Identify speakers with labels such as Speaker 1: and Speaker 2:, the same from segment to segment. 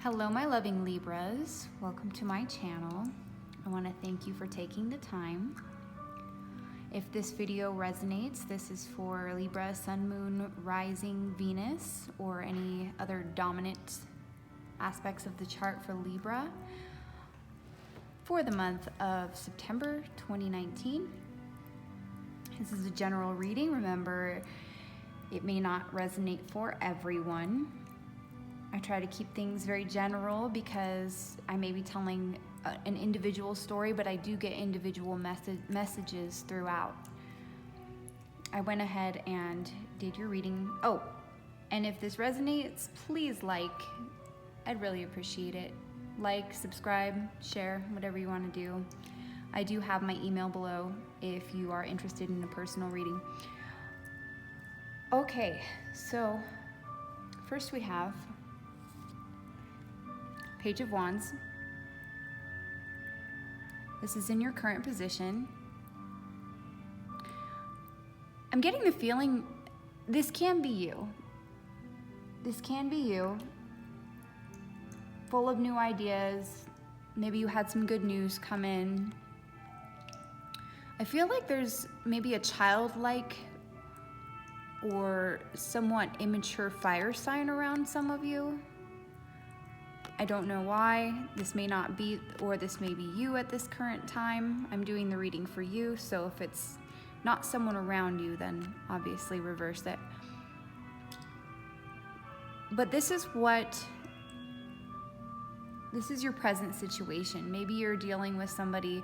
Speaker 1: Hello, my loving Libras. Welcome to my channel. I want to thank you for taking the time. If this video resonates, this is for Libra, Sun, Moon, Rising, Venus, or any other dominant aspects of the chart for Libra for the month of September 2019. This is a general reading. Remember, it may not resonate for everyone. I try to keep things very general because I may be telling an individual story, but I do get individual messages throughout. I went ahead and did your reading. Oh, and if this resonates, please like. I'd really appreciate it. Like, subscribe, share, whatever you want to do. I do have my email below if you are interested in a personal reading. Okay, so first we have Page of Wands. This is in your current position. I'm getting the feeling this can be you. This can be you. Full of new ideas. Maybe you had some good news come in. I feel like there's maybe a childlike or somewhat immature fire sign around some of you. I don't know why. This may not be, or this may be you at this current time. I'm doing the reading for you, so if it's not someone around you, then obviously reverse it. But this is your present situation. Maybe you're dealing with somebody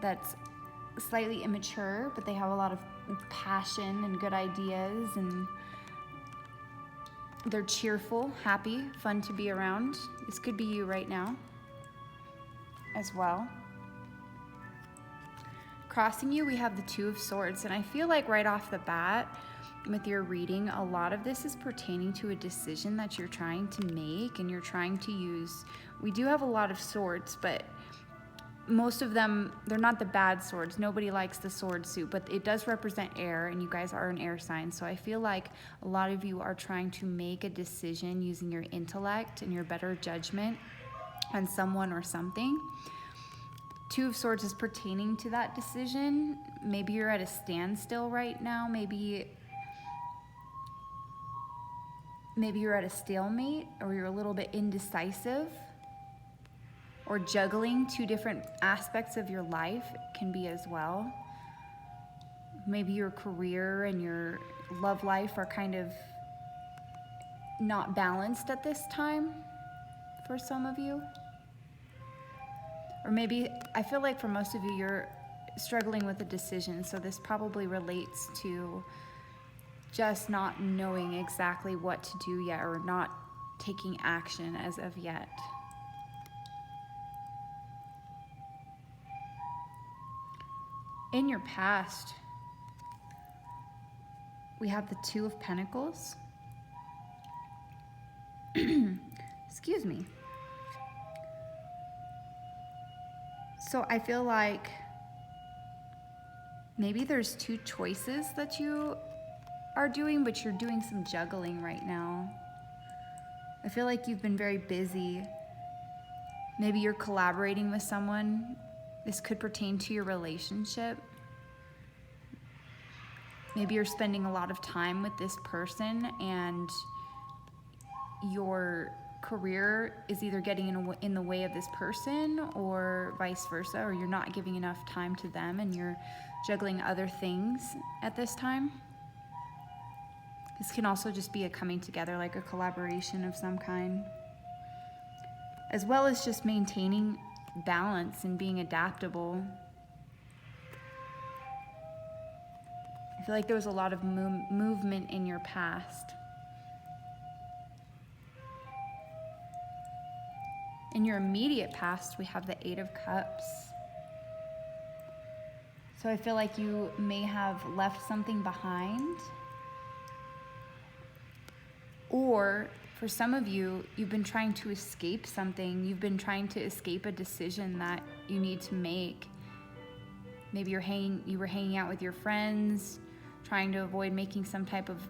Speaker 1: that's slightly immature, but they have a lot of passion and good ideas, and they're cheerful, happy, fun to be around. This could be you right now as well. Crossing you, we have the Two of Swords, and I feel like right off the bat with your reading, a lot of this is pertaining to a decision that you're trying to make and you're trying to use. We do have a lot of swords, but most of them, they're not the bad swords. Nobody likes the sword suit, but it does represent air, and you guys are an air sign. So I feel like a lot of you are trying to make a decision using your intellect and your better judgment on someone or something. Two of Swords is pertaining to that decision. Maybe you're at a standstill right now. Maybe you're at a stalemate, or you're a little bit indecisive, or juggling two different aspects of your life can be as well. Maybe your career and your love life are kind of not balanced at this time for some of you. Or maybe, I feel like for most of you, you're struggling with a decision, so this probably relates to just not knowing exactly what to do yet, or not taking action as of yet. In your past, we have the Two of Pentacles. Excuse me. So I feel like maybe there's two choices that you are doing, but you're doing some juggling right now. I feel like you've been very busy. Maybe you're collaborating with someone. This could pertain to your relationship. Maybe you're spending a lot of time with this person, and your career is either getting in the way of this person, or vice versa, or you're not giving enough time to them and you're juggling other things at this time. This can also just be a coming together, like a collaboration of some kind, as well as just maintaining balance and being adaptable. I feel like there was a lot of movement in your past. In your immediate past, we have the Eight of Cups. So I feel like you may have left something behind, or for some of you, you've been trying to escape something. You've been trying to escape a decision that you need to make. Maybe you were hanging out with your friends, trying to avoid making some type of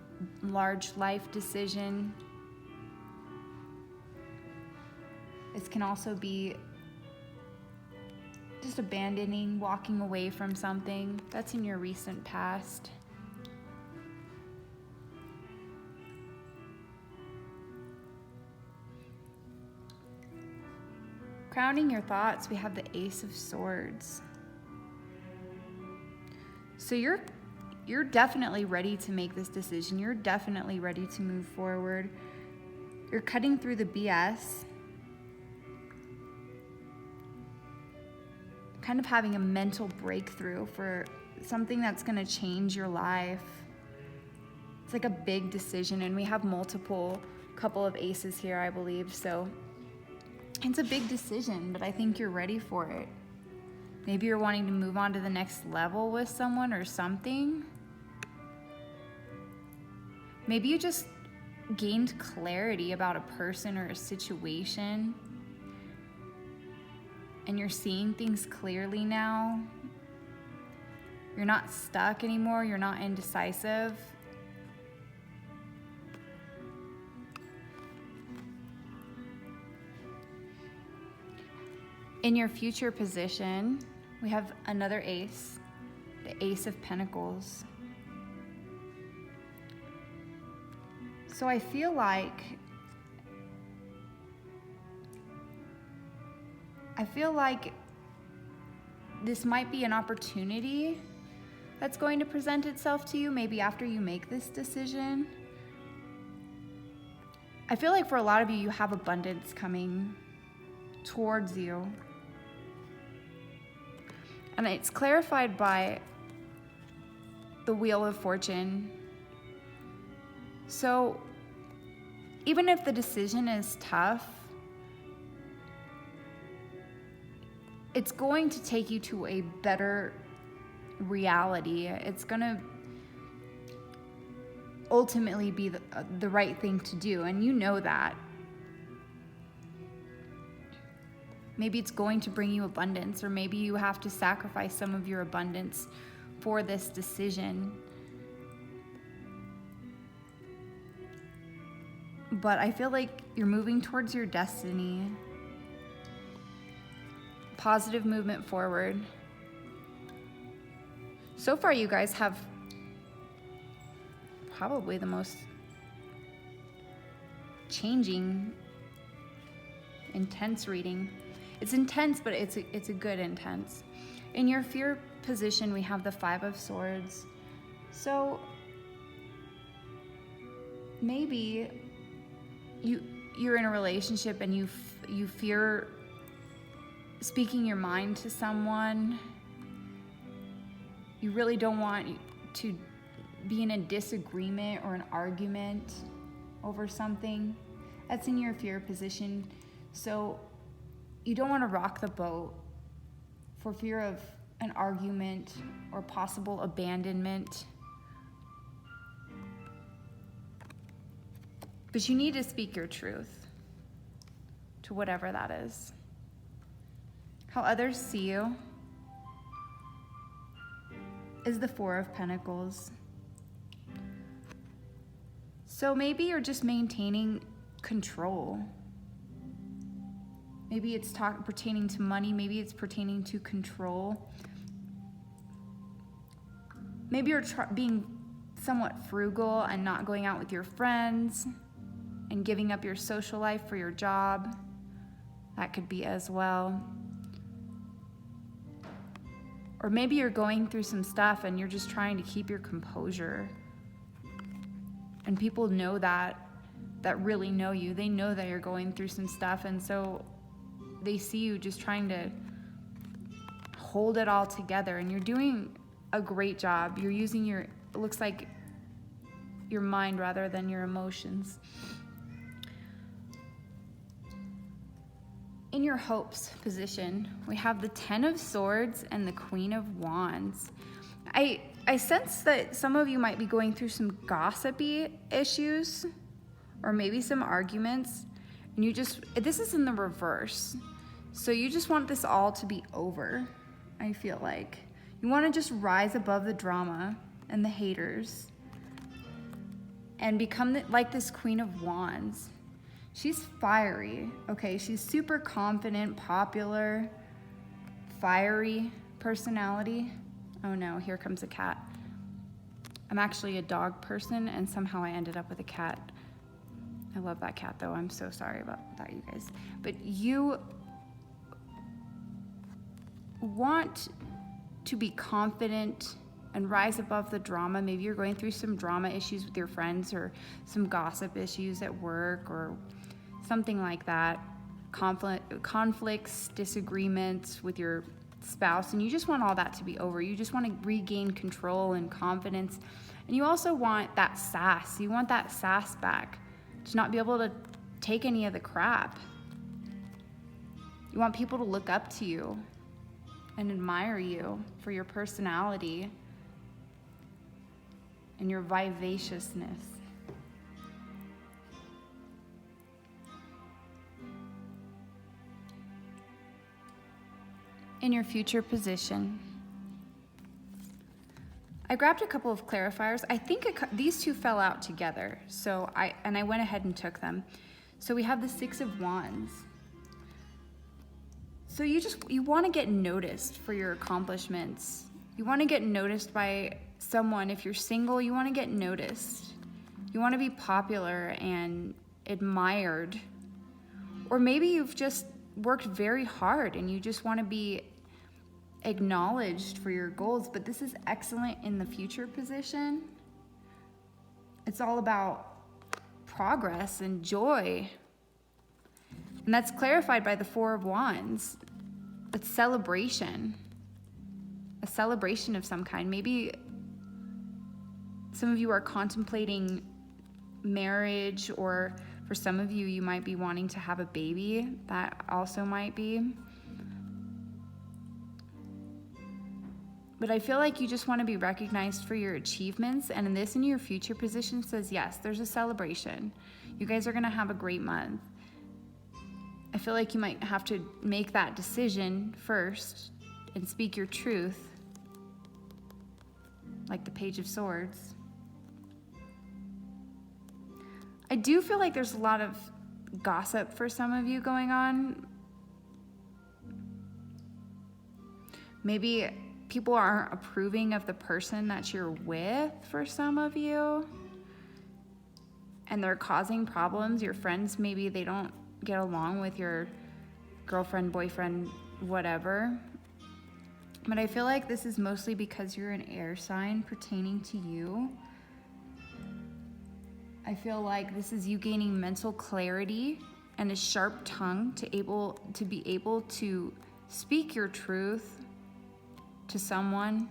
Speaker 1: large life decision. This can also be just abandoning, walking away from something that's in your recent past. Crowning your thoughts, we have the Ace of Swords. So you're definitely ready to make this decision. You're definitely ready to move forward. You're cutting through the BS. Kind of having a mental breakthrough for something that's going to change your life. It's like a big decision, and we have couple of aces here, I believe. So it's a big decision, but I think you're ready for it. Maybe you're wanting to move on to the next level with someone or something. Maybe you just gained clarity about a person or a situation, and you're seeing things clearly now. You're not stuck anymore. You're not indecisive. In your future position, we have another ace, the Ace of Pentacles. So I feel like this might be an opportunity that's going to present itself to you, maybe after you make this decision. I feel like for a lot of you, you have abundance coming towards you. And it's clarified by the Wheel of Fortune. So even if the decision is tough, it's going to take you to a better reality. It's going to ultimately be the right thing to do, and you know that. Maybe it's going to bring you abundance, or maybe you have to sacrifice some of your abundance for this decision. But I feel like you're moving towards your destiny. Positive movement forward. So far, you guys have probably the most changing, intense reading. It's intense, but it's a good intense. In your fear position, we have the Five of Swords. So maybe you're in a relationship and you fear speaking your mind to someone. You really don't want to be in a disagreement or an argument over something. That's in your fear position. So you don't want to rock the boat for fear of an argument or possible abandonment. But you need to speak your truth to whatever that is. How others see you is the Four of Pentacles. So maybe you're just maintaining control. Maybe it's pertaining to money. Maybe it's pertaining to control. Maybe you're being somewhat frugal and not going out with your friends and giving up your social life for your job. That could be as well. Or maybe you're going through some stuff and you're just trying to keep your composure. And people know that really know you. They know that you're going through some stuff, and so they see you just trying to hold it all together, and you're doing a great job. You're using it looks like your mind rather than your emotions. In your hopes position, we have the Ten of Swords and the Queen of Wands. I sense that some of you might be going through some gossipy issues or maybe some arguments, and this is in the reverse. So you just want this all to be over, I feel like. You want to just rise above the drama and the haters and become like this Queen of Wands. She's fiery, okay? She's super confident, popular, fiery personality. Oh no, here comes a cat. I'm actually a dog person, and somehow I ended up with a cat. I love that cat though. I'm so sorry about that, you guys. But you want to be confident and rise above the drama. Maybe you're going through some drama issues with your friends, or some gossip issues at work, or something like that. Conflicts, disagreements with your spouse, and you just want all that to be over. You just want to regain control and confidence. And you also want that sass. You want that sass back, to not be able to take any of the crap. You want people to look up to you and admire you for your personality and your vivaciousness. In your future position, I grabbed a couple of clarifiers. I think these two fell out together, so I went ahead and took them. So we have the 6 of Wands. So you want to get noticed for your accomplishments. You want to get noticed by someone. If you're single, you want to get noticed. You want to be popular and admired. Or maybe you've just worked very hard and you just want to be acknowledged for your goals, but this is excellent in the future position. It's all about progress and joy. And that's clarified by the 4 of Wands. It's celebration. A celebration of some kind. Maybe some of you are contemplating marriage, or for some of you, you might be wanting to have a baby. That also might be. But I feel like you just want to be recognized for your achievements, and in this, in your future position, says yes, there's a celebration. You guys are going to have a great month. I feel like you might have to make that decision first and speak your truth, like the Page of Swords. I do feel like there's a lot of gossip for some of you going on. Maybe people aren't approving of the person that you're with for some of you, and they're causing problems. Your friends, maybe they don't get along with your girlfriend, boyfriend, whatever. But I feel like this is mostly because you're an air sign pertaining to you. I feel like this is you gaining mental clarity and a sharp tongue to be able to speak your truth to someone.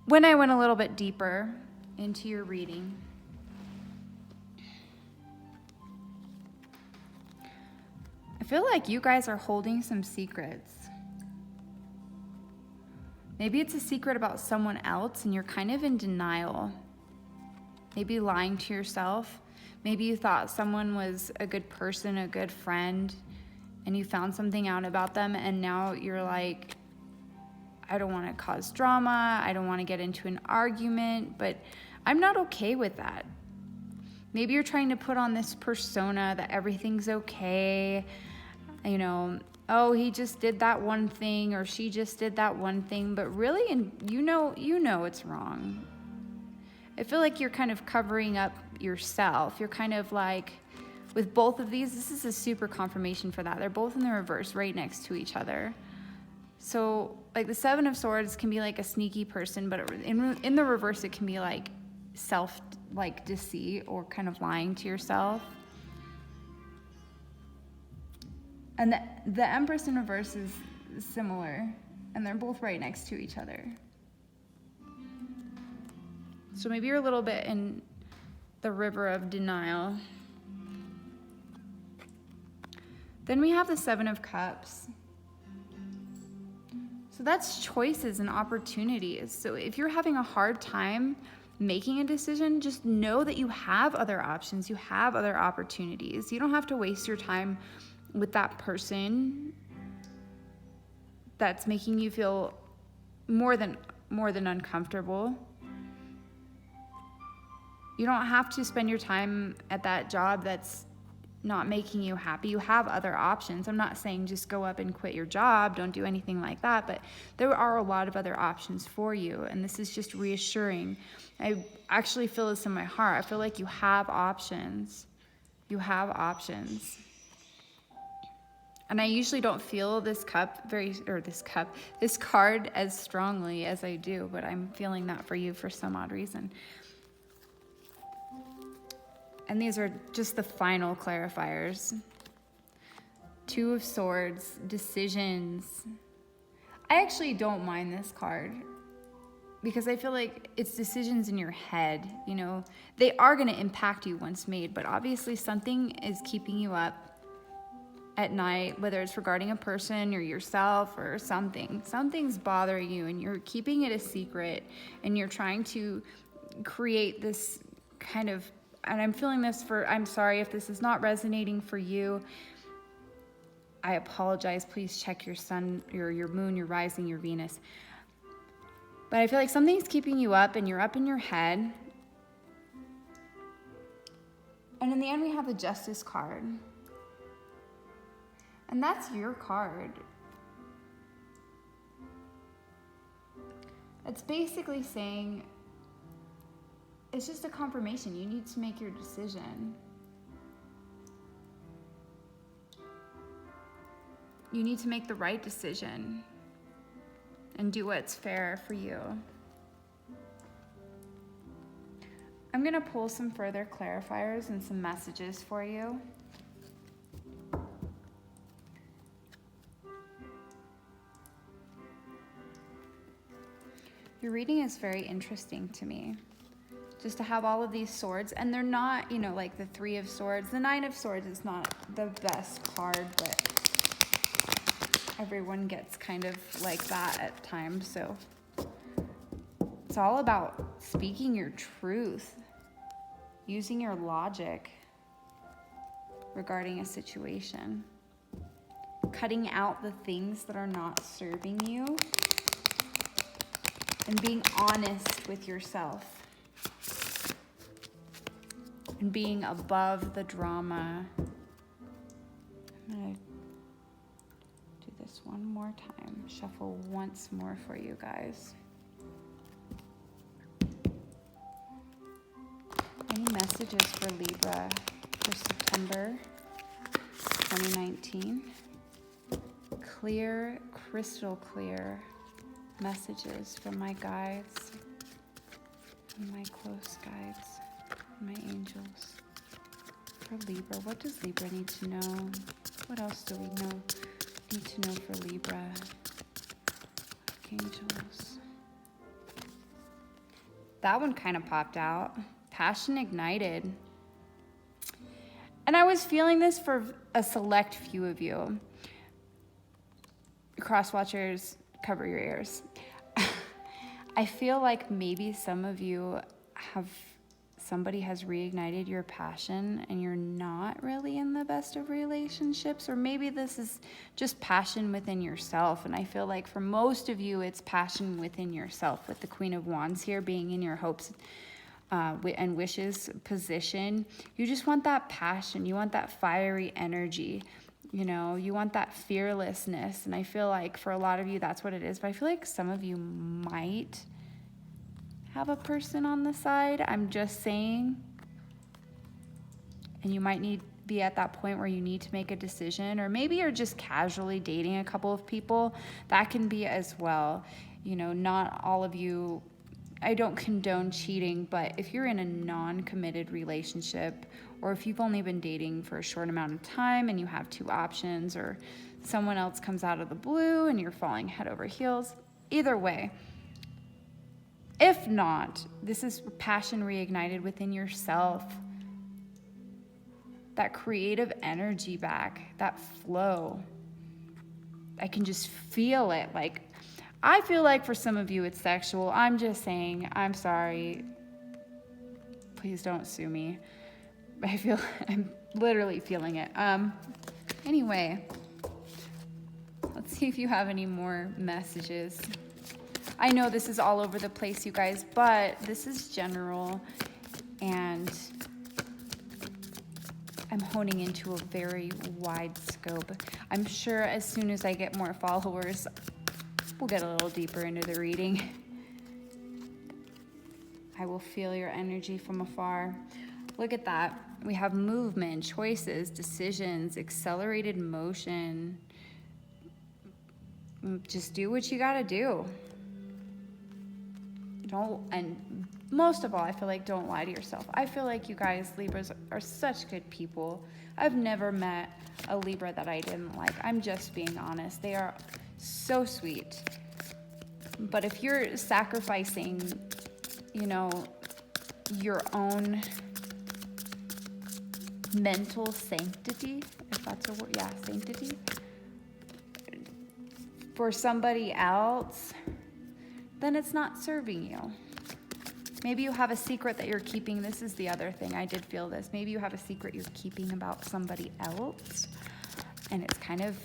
Speaker 1: When I went a little bit deeper into your reading, I feel like you guys are holding some secrets. Maybe it's a secret about someone else and you're kind of in denial. Maybe lying to yourself. Maybe you thought someone was a good person, a good friend, and you found something out about them, and now you're like, I don't want to cause drama, I don't want to get into an argument, but I'm not okay with that. Maybe you're trying to put on this persona that everything's okay, you know, oh, he just did that one thing, or she just did that one thing, but really, and you know it's wrong. I feel like you're kind of covering up yourself. You're kind of like, with both of these, this is a super confirmation for that. They're both in the reverse, right next to each other. So like the 7 of Swords can be like a sneaky person, but in the reverse, it can be like deceit or kind of lying to yourself. And the Empress in reverse is similar, and they're both right next to each other. So maybe you're a little bit in the river of denial. Then we have the 7 of Cups. So that's choices and opportunities. So if you're having a hard time making a decision, just know that you have other options. You have other opportunities. You don't have to waste your time with that person that's making you feel more than uncomfortable. You don't have to spend your time at that job that's not making you happy. You have other options. I'm not saying just go up and quit your job. Don't do anything like that. But there are a lot of other options for you. And this is just reassuring. I actually feel this in my heart. I feel like you have options. You have options. And I usually don't feel this card as strongly as I do, but I'm feeling that for you for some odd reason. And these are just the final clarifiers. Two of Swords, decisions. I actually don't mind this card because I feel like it's decisions in your head, you know. They are going to impact you once made, but obviously something is keeping you up at night, whether it's regarding a person or yourself or something. Something's bothering you and you're keeping it a secret and you're trying to create this kind of, and I'm feeling this I'm sorry if this is not resonating for you. I apologize. Please check your sun, your moon, your rising, your Venus. But I feel like something's keeping you up and you're up in your head. And in the end, we have the Justice card. And that's your card. It's basically saying, it's just a confirmation. You need to make your decision. You need to make the right decision and do what's fair for you. I'm going to pull some further clarifiers and some messages for you. Your reading is very interesting to me. Just to have all of these swords, and they're not, you know, like the Three of Swords. The Nine of Swords is not the best card, but everyone gets kind of like that at times. So it's all about speaking your truth, using your logic regarding a situation, cutting out the things that are not serving you, and being honest with yourself. And being above the drama. I'm gonna do this one more time. Shuffle once more for you guys. Any messages for Libra for September 2019? Clear, crystal clear messages from my guides, and my close guides. My angels for Libra. What does Libra need to know? What else do we need to know for Libra? Archangels. That one kind of popped out. Passion ignited. And I was feeling this for a select few of you. Cross watchers, cover your ears. I feel like maybe some of you somebody has reignited your passion and you're not really in the best of relationships, or maybe this is just passion within yourself. And I feel like for most of you, it's passion within yourself, with the Queen of Wands here being in your hopes and wishes position. You just want that passion. You want that fiery energy. You know, you want that fearlessness. And I feel like for a lot of you, that's what it is. But I feel like some of you might have a person on the side. I'm just saying. And you might be at that point where you need to make a decision, or maybe you're just casually dating a couple of people. That can be as well. You know, not all of you, I don't condone cheating, but if you're in a non-committed relationship, or if you've only been dating for a short amount of time and you have two options, or someone else comes out of the blue and you're falling head over heels, either way. If not, this is passion reignited within yourself. That creative energy back, that flow. I can just feel it. Like, I feel like for some of you it's sexual. I'm just saying, I'm sorry. Please don't sue me. I'm literally feeling it. Anyway, let's see if you have any more messages. I know this is all over the place, you guys, but this is general. and I'm honing into a very wide scope. I'm sure as soon as I get more followers, we'll get a little deeper into the reading. I will feel your energy from afar. Look at that. We have movement, choices, decisions, accelerated motion. Just do what you gotta do. And most of all, I feel like don't lie to yourself. I feel like you guys, Libras, are such good people. I've never met a Libra that I didn't like. I'm just being honest. They are so sweet. But if you're sacrificing, you know, your own mental sanctity, if that's a word, yeah, sanctity, for somebody else, then it's not serving you. Maybe you have a secret that you're keeping. This is the other thing. I did feel this. Maybe you have a secret you're keeping about somebody else, and it's kind of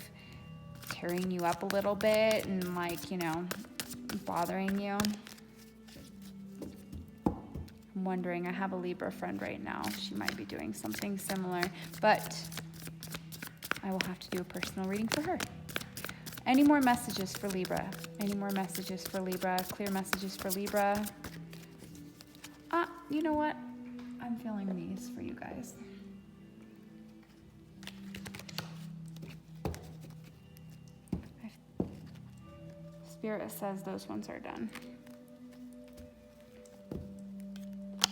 Speaker 1: tearing you up a little bit and, like, you know, bothering you. I'm wondering, I have a Libra friend right now. She might be doing something similar, but I will have to do a personal reading for her. Any more messages for Libra? Any more messages for Libra? Clear messages for Libra? You know what? I'm feeling these for you guys. Spirit says those ones are done.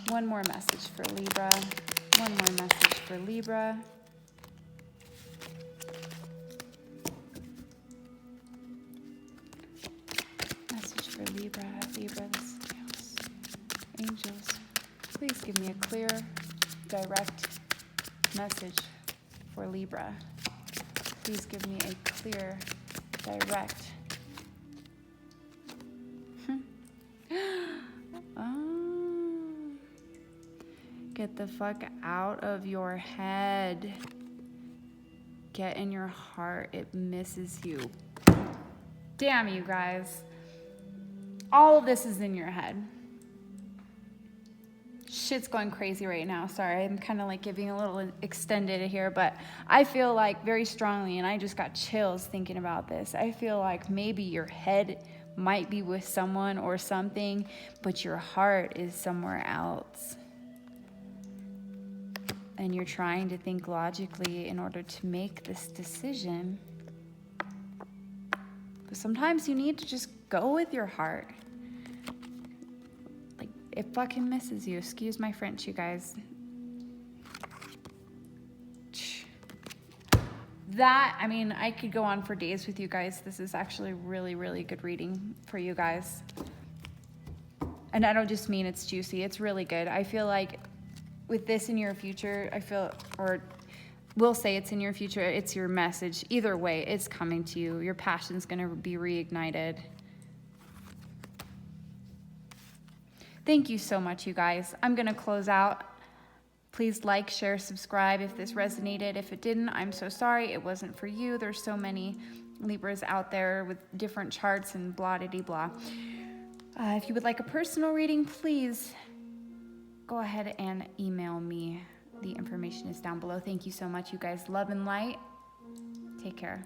Speaker 1: One more message for Libra. One more message for Libra. Message for Libra. Libra, the angels. Please give me a clear, direct message for Libra. Please give me a clear, direct. Get the fuck out of your head. Get in your heart. It misses you. Damn, you guys. All of this is in your head. Shit's going crazy right now. Sorry, I'm kind of like giving a little extended here, but I feel like very strongly, and I just got chills thinking about this. I feel like maybe your head might be with someone or something, but your heart is somewhere else. And you're trying to think logically in order to make this decision. But sometimes you need to just go with your heart. Like, it fucking misses you. Excuse my French, you guys. That, I mean, I could go on for days with you guys. This is actually really, really good reading for you guys. And I don't just mean it's juicy. It's really good. I feel like with this in your future, I feel, or we'll say it's in your future, it's your message. Either way, it's coming to you. Your passion's going to be reignited. Thank you so much, you guys. I'm going to close out. Please like, share, subscribe if this resonated. If it didn't, I'm so sorry. It wasn't for you. There's so many Libras out there with different charts and blah-de-de-blah. If you would like a personal reading, please go ahead and email me. The information is down below. Thank you so much, you guys. Love and light. Take care.